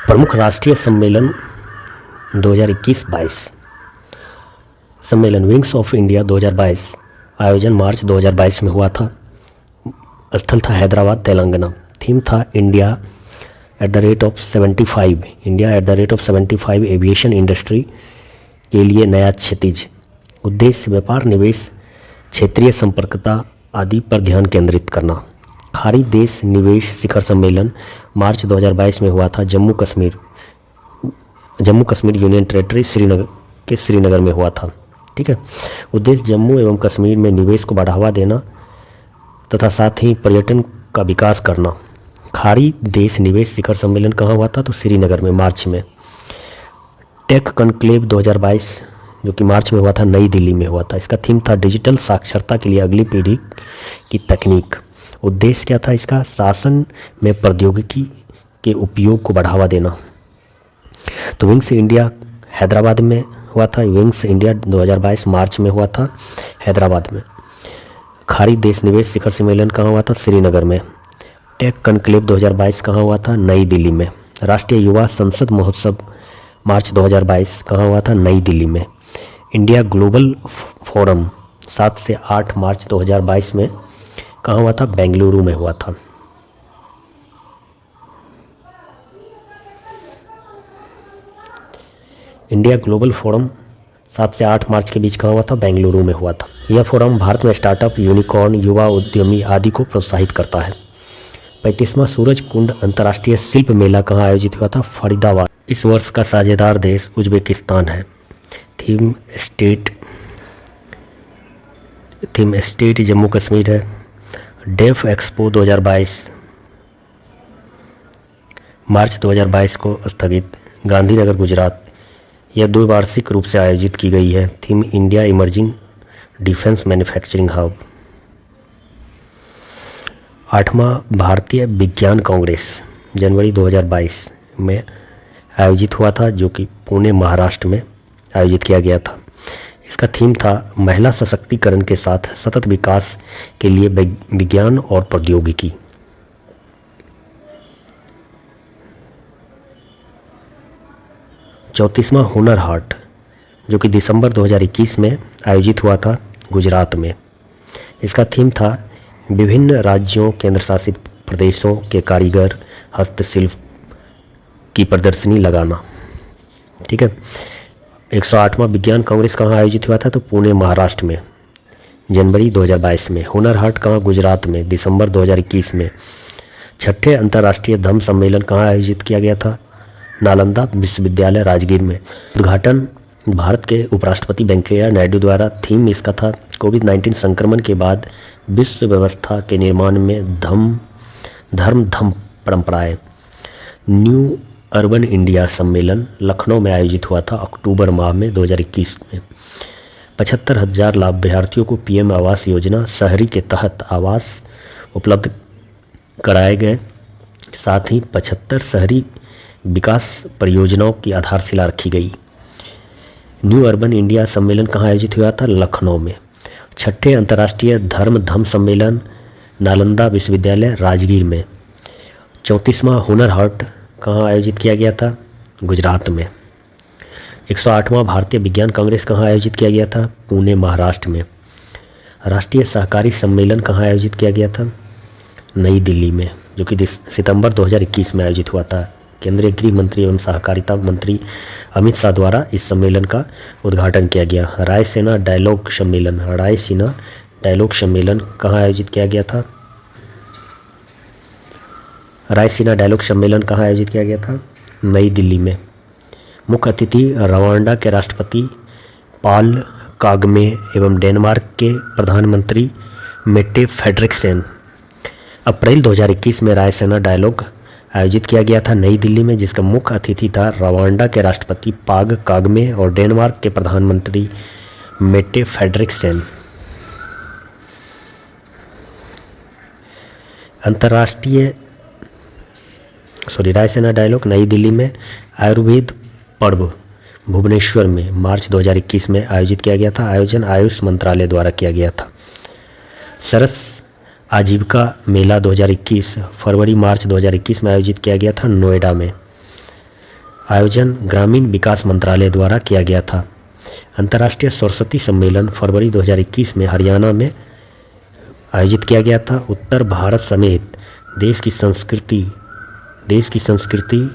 प्रमुख राष्ट्रीय सम्मेलन 2021-22 सम्मेलन विंग्स ऑफ इंडिया 2022 आयोजन मार्च 2022 में हुआ था। स्थल था हैदराबाद, तेलंगाना। थीम था India at the rate of 75 aviation industry के लिए नया क्षितिज। उद्देश्य व्यापार, निवेश, क्षेत्रीय संपर्कता आदि पर ध्यान केंद्रित करना। खाड़ी देश निवेश शिखर सम्मेलन मार्च 2022 में हुआ था। जम्मू कश्मीर यूनियन टेरेटरी श्रीनगर में हुआ था। ठीक है। उद्देश्य जम्मू एवं कश्मीर में निवेश को बढ़ावा देना तथा साथ ही पर्यटन का विकास करना। खाड़ी देश निवेश शिखर सम्मेलन कहाँ हुआ था? तो श्रीनगर में मार्च में। टेक कॉन्क्लेव 2022 जो कि मार्च में हुआ था, नई दिल्ली में हुआ था। इसका थीम था डिजिटल साक्षरता के लिए अगली पीढ़ी की तकनीक। उद्देश्य क्या था इसका? शासन में प्रौद्योगिकी के उपयोग को बढ़ावा देना। तो विंग्स इंडिया हैदराबाद में हुआ था। विंग्स इंडिया 2022 मार्च में हुआ था हैदराबाद में। खाड़ी देश निवेश शिखर सम्मेलन कहाँ हुआ था? श्रीनगर में। टेक कॉन्क्लेव 2022 कहाँ हुआ था? नई दिल्ली में। राष्ट्रीय युवा संसद महोत्सव मार्च 2022 कहाँ हुआ था? नई दिल्ली में। इंडिया ग्लोबल फोरम 7 से 8 मार्च 2022 में कहाँ हुआ था? बेंगलुरु में हुआ था। इंडिया ग्लोबल फोरम 7 से 8 मार्च के बीच कहाँ हुआ था? बेंगलुरु में हुआ था। यह फोरम भारत में स्टार्टअप, यूनिकॉर्न, युवा उद्यमी आदि को प्रोत्साहित करता है। 35वां सूरज कुंड अंतर्राष्ट्रीय शिल्प मेला कहाँ आयोजित हुआ था? फरीदाबाद। इस वर्ष का साझेदार देश उज्बेकिस्तान है। थीम स्टेट जम्मू कश्मीर है। डेफ एक्सपो 2022 मार्च 2022 को स्थगित, गांधीनगर गुजरात। यह द्विवार्षिक रूप से आयोजित की गई है। Theme India emerging defence manufacturing hub. 8वां भारतीय विज्ञान कांग्रेस जनवरी 2022 में आयोजित हुआ था, जो कि पुणे महाराष्ट्र में आयोजित किया गया था। इसका थीम था महिला सशक्तिकरण के साथ सतत विकास के लिए विज्ञान और प्रौद्योगिकी। चौंतीसवां हुनर हाट जो कि दिसंबर 2021 में आयोजित हुआ था गुजरात में। इसका थीम था विभिन्न राज्यों, केंद्र शासित प्रदेशों के कारीगर हस्तशिल्प की प्रदर्शनी लगाना। ठीक है। 108वां विज्ञान कांग्रेस कहाँ आयोजित हुआ था? तो पुणे महाराष्ट्र में जनवरी 2022 में। हुनर हाट कहाँ? गुजरात में दिसंबर 2021 में। 6ठे अंतर्राष्ट्रीय धम्म सम्मेलन कहाँ आयोजित किया गया था? नालंदा विश्वविद्यालय राजगीर में। उद्घाटन भारत के उपराष्ट्रपति वेंकैया नायडू द्वारा। थीम इसका था कोविड-19 संक्रमण के बाद विश्व व्यवस्था के निर्माण में धर्म परंपराएं। न्यू अर्बन इंडिया सम्मेलन लखनऊ में आयोजित हुआ था अक्टूबर माह में 2021 में। 75,000 लाभार्थियों को पीएम आवास योजना शहरी के तहत आवास उपलब्ध कराए गए। साथ ही 75 शहरी विकास परियोजनाओं की आधारशिला रखी गई। न्यू अर्बन इंडिया सम्मेलन कहाँ आयोजित हुआ था? लखनऊ में। 6ठे अंतर्राष्ट्रीय धम्म सम्मेलन नालंदा विश्वविद्यालय राजगीर में। 34वां हुनर हाट कहाँ आयोजित किया गया था? गुजरात में। 108वां भारतीय विज्ञान कांग्रेस कहाँ आयोजित किया गया था? पुणे महाराष्ट्र में। राष्ट्रीय सहकारी सम्मेलन कहाँ आयोजित किया गया था? नई दिल्ली में, जो कि सितंबर 2021 में आयोजित हुआ था। केंद्रीय गृह मंत्री एवं सहकारिता मंत्री अमित शाह द्वारा इस सम्मेलन का उद्घाटन किया गया। रायसीना डायलॉग सम्मेलन कहाँ आयोजित किया गया था? रायसीना डायलॉग सम्मेलन कहाँ आयोजित किया गया था? नई दिल्ली में। मुख्य अतिथि रवांडा के राष्ट्रपति पॉल कागमे एवं डेनमार्क के प्रधानमंत्री मेट्टे फ्रेडरिक्सेन। अप्रैल 2021 में रायसीना डायलॉग आयोजित किया गया था नई दिल्ली में, जिसका मुख्य अतिथि था रवांडा के राष्ट्रपति पाग कागमे और डेनमार्क के प्रधानमंत्री मेट्टे फ्रेडरिक्सेन। रायसीना डायलॉग नई दिल्ली में। आयुर्वेद पर्व भुवनेश्वर में मार्च 2021 में आयोजित किया गया था। आयोजन आयुष मंत्रालय द्वारा किया गया था। सरस आजीविका मेला 2021 फरवरी मार्च 2021 में आयोजित किया गया था नोएडा में। आयोजन ग्रामीण विकास मंत्रालय द्वारा किया गया था। अंतर्राष्ट्रीय सरस्वती सम्मेलन फरवरी 2021 में हरियाणा में आयोजित किया गया था। उत्तर भारत समेत देश की संस्कृति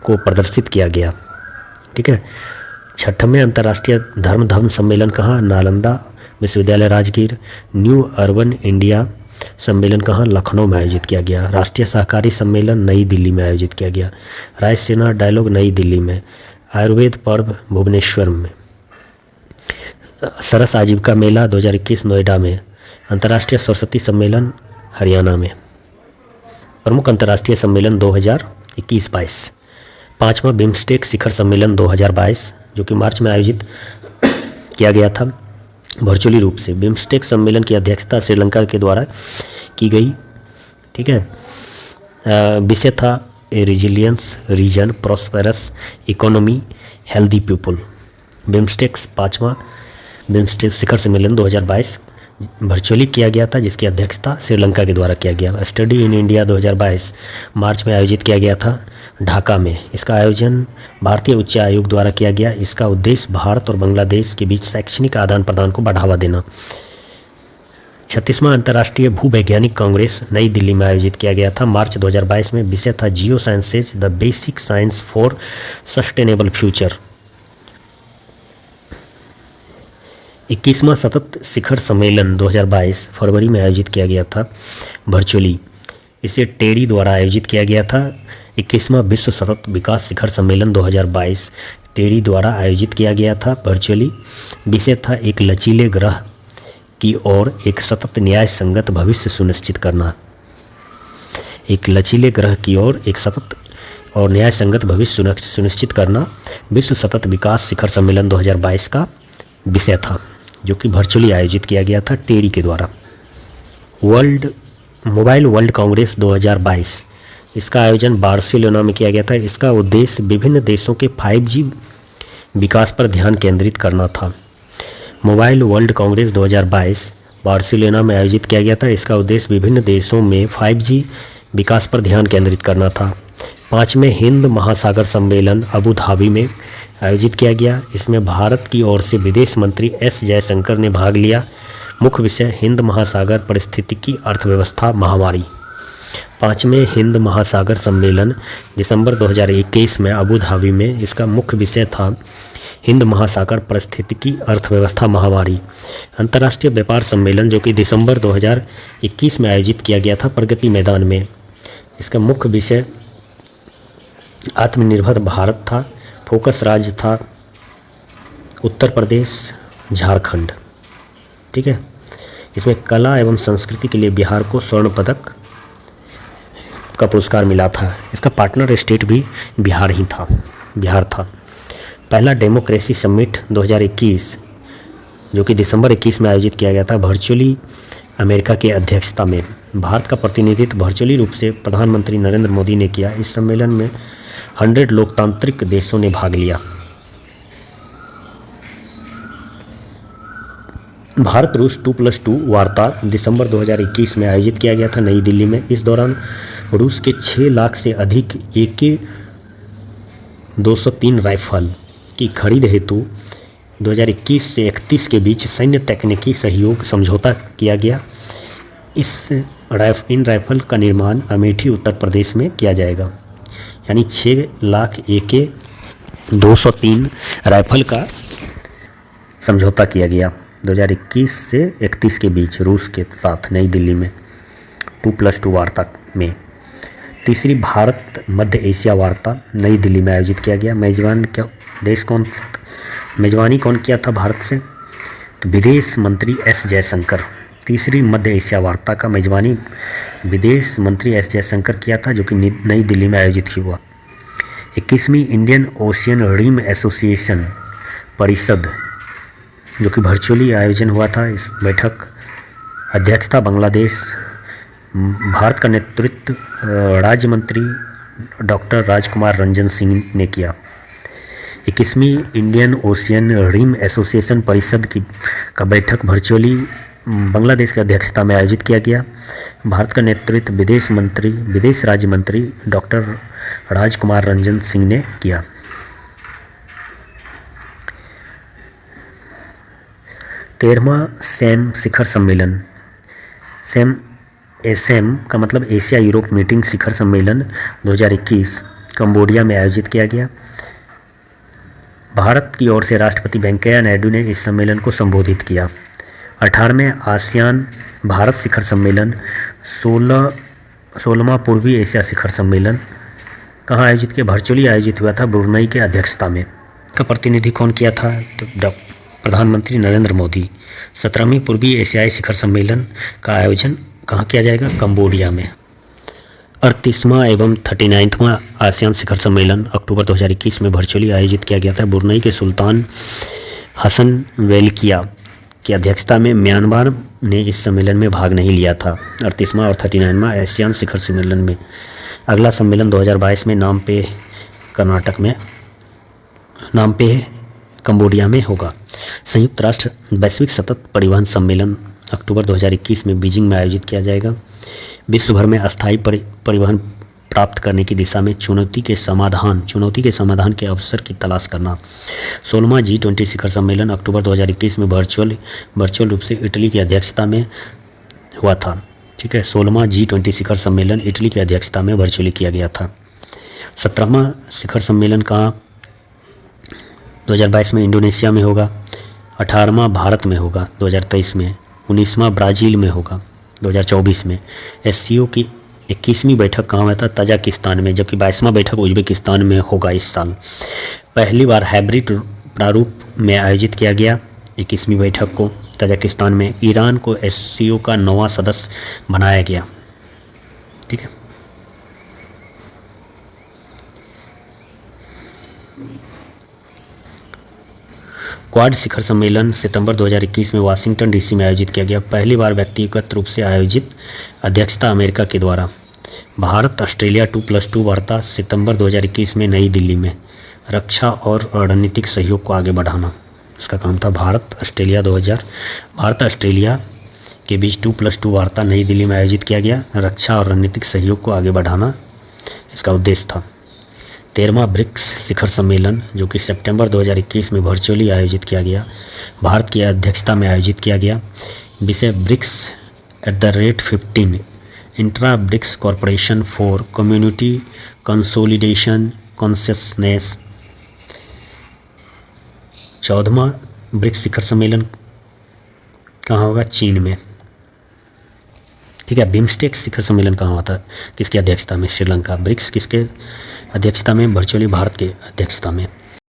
को प्रदर्शित किया गया। ठीक है। 6वें अंतर्राष्ट्रीय धर्म सम्मेलन कहाँ? नालंदा विश्वविद्यालय राजगीर। न्यू अर्बन इंडिया सम्मेलन कहाँ? लखनऊ में आयोजित किया गया। राष्ट्रीय सहकारी सम्मेलन नई दिल्ली में आयोजित किया गया। रायसीना डायलॉग नई दिल्ली में। आयुर्वेद पर्व भुवनेश्वर में। सरस आजीविका मेला 2021 नोएडा में। अंतर्राष्ट्रीय सरस्वती सम्मेलन हरियाणा में। प्रमुख अंतर्राष्ट्रीय सम्मेलन 2021-22। 5वां बिम्स्टेक शिखर सम्मेलन 2022 जो कि मार्च में आयोजित किया गया था वर्चुअली रूप से। बिम्स्टेक सम्मेलन की अध्यक्षता श्रीलंका के द्वारा की गई। ठीक है। विषय था a resilience region prosperous economy healthy people. BIMSTEC 5वां बिम्स्टेक शिखर सम्मेलन 2022 वर्चुअली किया गया था जिसकी अध्यक्षता श्रीलंका के द्वारा किया गया। स्टडी इन इंडिया 2022 मार्च में आयोजित किया गया था ढाका में। इसका आयोजन भारतीय उच्च आयोग द्वारा किया गया। इसका उद्देश्य भारत और बांग्लादेश के बीच शैक्षणिक आदान प्रदान को बढ़ावा देना। 36वां अंतर्राष्ट्रीय भूवैज्ञानिक कांग्रेस नई दिल्ली में आयोजित किया गया था मार्च 2022 में। विषय था geo sciences the basic science for sustainable future. 21वां सतत शिखर सम्मेलन 2022 फरवरी में आयोजित किया गया था वर्चुअली। इसे टेरी द्वारा आयोजित किया गया था। 21वां विश्व सतत विकास शिखर सम्मेलन 2022 टेरी द्वारा आयोजित किया गया था वर्चुअली। विषय था एक लचीले ग्रह की ओर एक सतत न्याय संगत भविष्य सुनिश्चित करना। एक लचीले ग्रह की ओर एक सतत और न्याय संगत भविष्य सुनिश्चित करना विश्व सतत विकास शिखर सम्मेलन 2022 का विषय था जो कि वर्चुअली आयोजित किया गया था टेरी के द्वारा। मोबाइल वर्ल्ड कांग्रेस 2022 इसका आयोजन बार्सिलोना में किया गया था। इसका उद्देश्य विभिन्न देशों के 5G विकास पर ध्यान केंद्रित करना था। मोबाइल वर्ल्ड कांग्रेस 2022 बार्सिलोना में आयोजित किया गया था। इसका उद्देश्य विभिन्न देशों में 5G विकास पर ध्यान केंद्रित करना था। 5वें हिंद महासागर सम्मेलन अबू धाबी में आयोजित किया गया। इसमें भारत की ओर से विदेश मंत्री एस जयशंकर ने भाग लिया। मुख्य विषय हिंद महासागर पारिस्थितिकी अर्थव्यवस्था महामारी। 5वें हिंद महासागर सम्मेलन दिसंबर 2021 में अबू धाबी में। इसका मुख्य विषय था हिंद महासागर पारिस्थितिकी अर्थव्यवस्था महामारी। अंतर्राष्ट्रीय व्यापार सम्मेलन जो कि दिसंबर 2021 में आयोजित किया गया था प्रगति मैदान में। इसका मुख्य विषय आत्मनिर्भर भारत था। फोकस राज्य था उत्तर प्रदेश झारखंड। ठीक है। इसमें कला एवं संस्कृति के लिए बिहार को स्वर्ण पदक का पुरस्कार मिला था। इसका पार्टनर स्टेट भी बिहार था। पहला डेमोक्रेसी समिट 2021 जो कि दिसंबर 21 में आयोजित किया गया था वर्चुअली अमेरिका की अध्यक्षता में। भारत का प्रतिनिधित्व वर्चुअली रूप से प्रधानमंत्री नरेंद्र मोदी ने किया। इस सम्मेलन में 100 लोकतांत्रिक देशों ने भाग लिया। भारत रूस 2+2 वार्ता दिसंबर 2021 में आयोजित किया गया था नई दिल्ली में। इस दौरान रूस के 6 लाख से अधिक AK-203 राइफल की खरीद हेतु 2021 से 31 के बीच सैन्य तकनीकी सहयोग समझौता किया गया। इन राइफल का निर्माण अमेठी उत्तर प्रदेश में किया जाएगा। यानी 6 लाख AK-203 राइफल का समझौता किया गया 2021 से 31 के बीच रूस के साथ नई दिल्ली में 2+2 वार्ता में। तीसरी भारत मध्य एशिया वार्ता नई दिल्ली में आयोजित किया गया। मेजबानी कौन किया था भारत से? तो विदेश मंत्री एस जयशंकर। तीसरी मध्य एशिया वार्ता का मेजबानी विदेश मंत्री एस जयशंकर किया था जो कि नई दिल्ली में आयोजित हुआ। 21वीं इंडियन ओशियन रिम एसोसिएशन परिषद जो कि वर्चुअली आयोजन हुआ था। इस बैठक अध्यक्षता बांग्लादेश भारत का नेतृत्व राज्य मंत्री डॉक्टर राजकुमार रंजन सिंह ने किया। 21वीं इंडियन ओशियन रिम एसोसिएशन परिषद का बैठक वर्चुअली बांग्लादेश की अध्यक्षता में आयोजित किया गया। भारत का नेतृत्व विदेश राज्य मंत्री डॉक्टर राजकुमार रंजन सिंह ने किया। 13वां सैम शिखर सम्मेलन, सैम का मतलब एशिया यूरोप मीटिंग शिखर सम्मेलन 2021 कंबोडिया में आयोजित किया गया। भारत की ओर से राष्ट्रपति वेंकैया नायडू ने इस सम्मेलन को संबोधित किया। 18वें आसियान भारत शिखर सम्मेलन, 16वां पूर्वी एशिया शिखर सम्मेलन कहाँ आयोजित किया? वर्चुअली आयोजित हुआ था ब्रुनई के अध्यक्षता में। का प्रतिनिधि कौन किया था? तो प्रधानमंत्री नरेंद्र मोदी। 17वीं पूर्वी एशियाई शिखर सम्मेलन का आयोजन कहाँ किया जाएगा? कंबोडिया में। 38वां एवं 39वां आसियान शिखर सम्मेलन अक्टूबर 2021 में वर्चुअली आयोजित किया गया था। ब्रुनई के सुल्तान हसन वेलकिया की अध्यक्षता में म्यांमार ने इस सम्मेलन में भाग नहीं लिया था। 38वां और 39वां आसियान शिखर सम्मेलन में। अगला सम्मेलन 2022 में नामपे कंबोडिया में होगा। संयुक्त राष्ट्र वैश्विक सतत परिवहन सम्मेलन अक्टूबर 2021 में बीजिंग में आयोजित किया जाएगा। विश्व भर में अस्थायी परिवहन प्राप्त करने की दिशा में चुनौती के समाधान के अवसर की तलाश करना। 16वां G20 शिखर सम्मेलन अक्टूबर 2021 में वर्चुअल रूप से इटली की अध्यक्षता में हुआ था। ठीक है, 16वां G20 शिखर सम्मेलन इटली की अध्यक्षता में वर्चुअली किया गया था। 17वां शिखर सम्मेलन कहाँ? 2022 में इंडोनेशिया में होगा। 18वां भारत में होगा 2023 में। 19वां ब्राज़ील में होगा 2024 में। SCO की 21वीं बैठक कहाँ हुआ था? तजाकिस्तान में, जबकि 22वां बैठक उज्बेकिस्तान में होगा इस साल। पहली बार हाइब्रिड प्रारूप में आयोजित किया गया 21वीं बैठक को तजाकिस्तान में। ईरान को SCO का 9वां सदस्य बनाया गया। ठीक है, क्वाड शिखर सम्मेलन सितंबर 2021 में वाशिंगटन DC में आयोजित किया गया। पहली बार व्यक्तिगत रूप से आयोजित, अध्यक्षता अमेरिका के द्वारा। भारत ऑस्ट्रेलिया 2+2 वार्ता सितंबर 2021 में नई दिल्ली में। रक्षा और रणनीतिक सहयोग को आगे बढ़ाना इसका काम था। भारत ऑस्ट्रेलिया के बीच 2+2 वार्ता नई दिल्ली में आयोजित किया गया। रक्षा और रणनीतिक सहयोग को आगे बढ़ाना इसका उद्देश्य था। 13वां ब्रिक्स शिखर सम्मेलन जो कि सितंबर 2021 में वर्चुअली आयोजित किया गया, भारत की अध्यक्षता में आयोजित किया गया। विषय BRICS @15 intra BRICS corporation for community consolidation consciousness. 14वां ब्रिक्स शिखर सम्मेलन कहाँ होगा? चीन में। ठीक है, बिम्स्टेक शिखर सम्मेलन कहाँ होता है? किसकी अध्यक्षता में? श्रीलंका। ब्रिक्स किसके अध्यक्षता में? वर्चुअली भारत के अध्यक्षता में।